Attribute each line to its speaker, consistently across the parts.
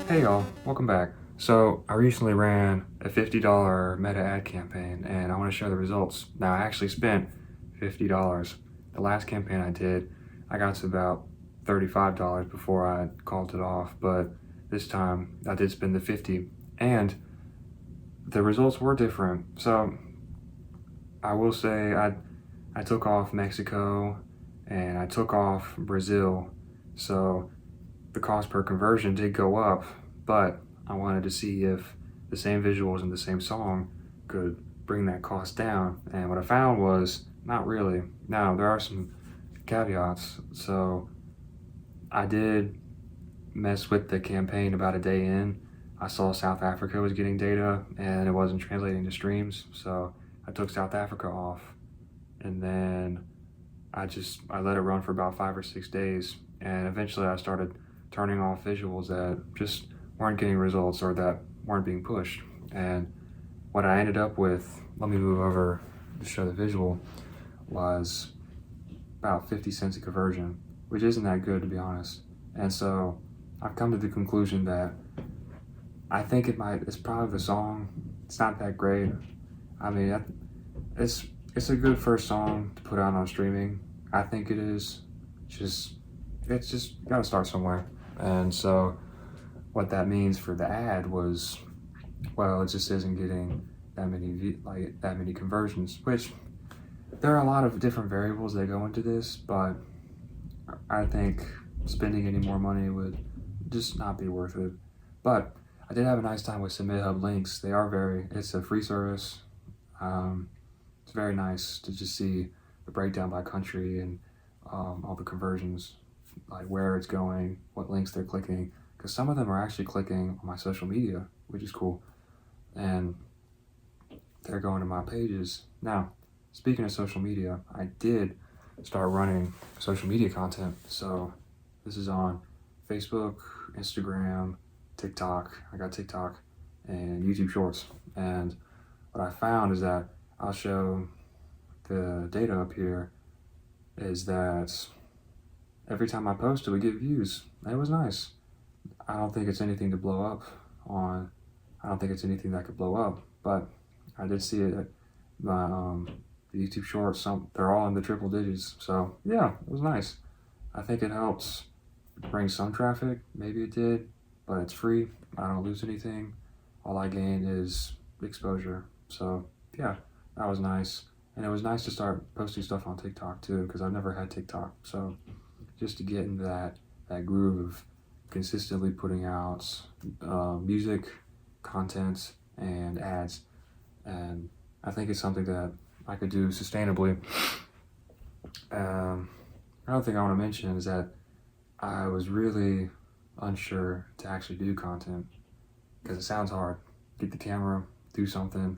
Speaker 1: Hey y'all, welcome back. So I recently ran a $50 meta ad campaign and I want to share the results. Now I actually spent $50. The last campaign I did, I got to about $35 before I called it off, but this time I did spend the 50 and the results were different. So I will say I took off Mexico and I took off Brazil. So the cost per conversion did go up, but I wanted to see if the same visuals and the same song could bring that cost down. And what I found was not really. Now, there are some caveats. So I did mess with the campaign about a day in. I saw South Africa was getting data and it wasn't translating to streams. So I took South Africa off and then I let it run for about 5 or 6 days. And eventually I started turning off visuals that just weren't getting results or that weren't being pushed. And what I ended up with, let me move over to show the visual, was about 50 cents a conversion, which isn't that good, to be honest. And so I've come to the conclusion that I think it's probably the song. It's not that great. I mean, it's a good first song to put out on streaming. I think it is. It's just gotta start somewhere. And so what that means for the ad was, well, it just isn't getting that many conversions, which there are a lot of different variables that go into this, but I think spending any more money would just not be worth it. But I did have a nice time with Submit Hub links. It's a free service. It's very nice to just see the breakdown by country and all the conversions, like where it's going, what links they're clicking, because some of them are actually clicking on my social media, which is cool, and they're going to my pages. Now, speaking of social media, I did start running social media content. So this is on Facebook, Instagram, TikTok. I got TikTok and YouTube Shorts. And what I found is that I'll show the data up here is that every time I post it would get views. It was nice. I don't think it's anything to blow up on. I don't think it's anything that could blow up, but I did see it at the YouTube Shorts. They're all in the triple digits. So yeah, it was nice. I think it helps bring some traffic. Maybe it did, but it's free. I don't lose anything. All I gain is exposure. So yeah, that was nice. And it was nice to start posting stuff on TikTok too, because I've never had TikTok. So just to get into that groove of consistently putting out music, content, and ads. And I think it's something that I could do sustainably. Another thing I want to mention is that I was really unsure to actually do content because it sounds hard. Get the camera, do something,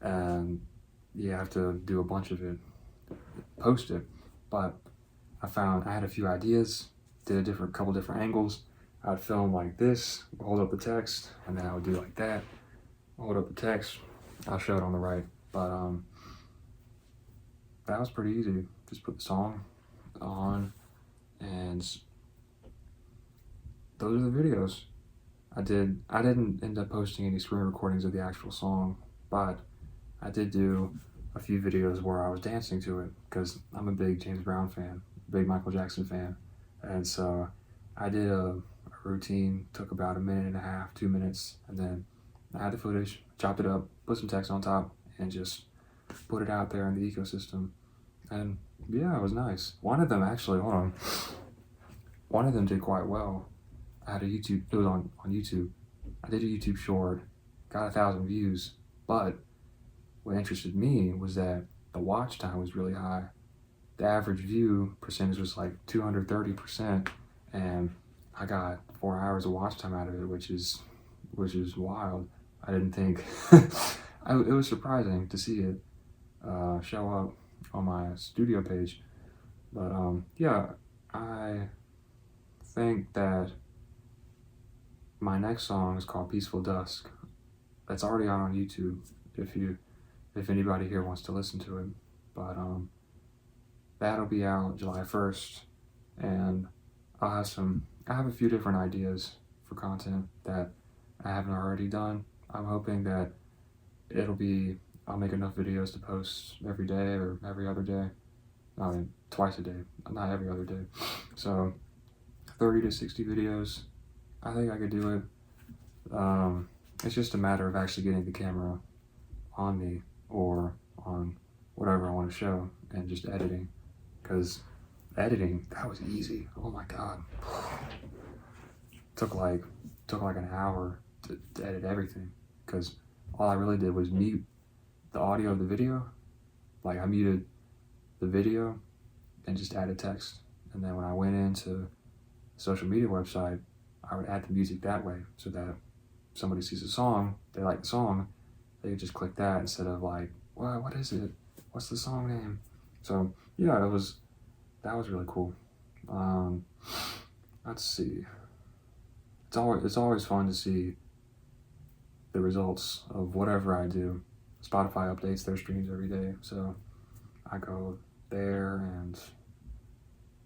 Speaker 1: and you have to do a bunch of it, post it. But I found I had a few ideas, did a couple different angles. I'd film like this, hold up the text, and then I would do like that. Hold up the text, I'll show it on the right. But that was pretty easy. Just put the song on, and those are the videos. I didn't end up posting any screen recordings of the actual song, but I did do a few videos where I was dancing to it because I'm a big James Brown fan, big Michael Jackson fan. And so I did a routine, took about 1.5 minutes, 2 minutes, and then I had the footage, chopped it up, put some text on top, and just put it out there in the ecosystem. And yeah, it was nice. One of them actually, hold on. One of them did quite well. I had it was on YouTube. I did a YouTube short, got 1,000 views, but what interested me was that the watch time was really high. The average view percentage was like 230%, and I got 4 hours of watch time out of it, which is wild. I didn't think it was surprising to see it show up on my studio page. But yeah, I think that my next song is called Peaceful Dusk. That's already out on YouTube if anybody here wants to listen to it. But that'll be out July 1st. and I have a few different ideas for content that I haven't already done. I'm hoping that I'll make enough videos to post every day or every other day. I mean, twice a day, not every other day. So 30 to 60 videos, I think I could do it. It's just a matter of actually getting the camera on me or on whatever I want to show and just editing. Because editing, that was easy. Oh my God. Took like an hour to edit everything. Because all I really did was mute the audio of the video. Like I muted the video and just added text. And then when I went into the social media website, I would add the music that way so that somebody sees a song, they like the song, they could just click that instead of like, what is it? What's the song name? So yeah, that was really cool. Let's see. It's always fun to see the results of whatever I do. Spotify updates their streams every day, so I go there and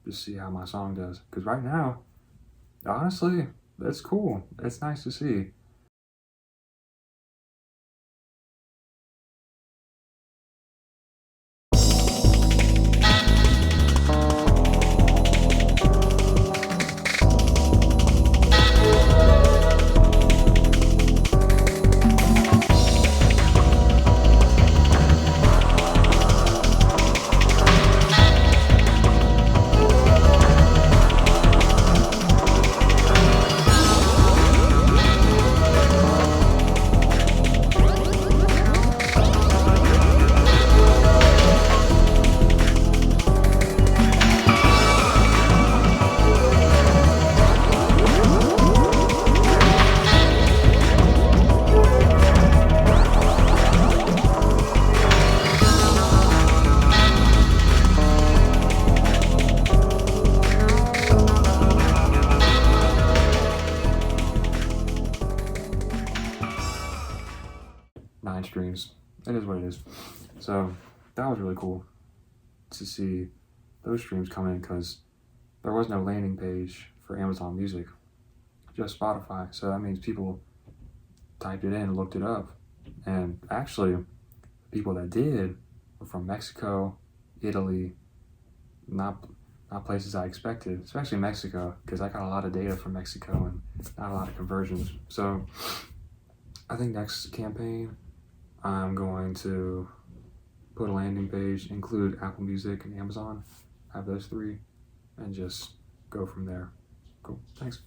Speaker 1: just see how my song does. Because right now, honestly, that's cool. It's nice to see. Nine streams. It is what it is. So that was really cool to see those streams come in because there was no landing page for Amazon Music, just Spotify. So that means people typed it in and looked it up. And actually, the people that did were from Mexico, Italy, not places I expected, especially Mexico, because I got a lot of data from Mexico and not a lot of conversions. So I think next campaign, I'm going to put a landing page, include Apple Music and Amazon, have those three, and just go from there. Cool, thanks.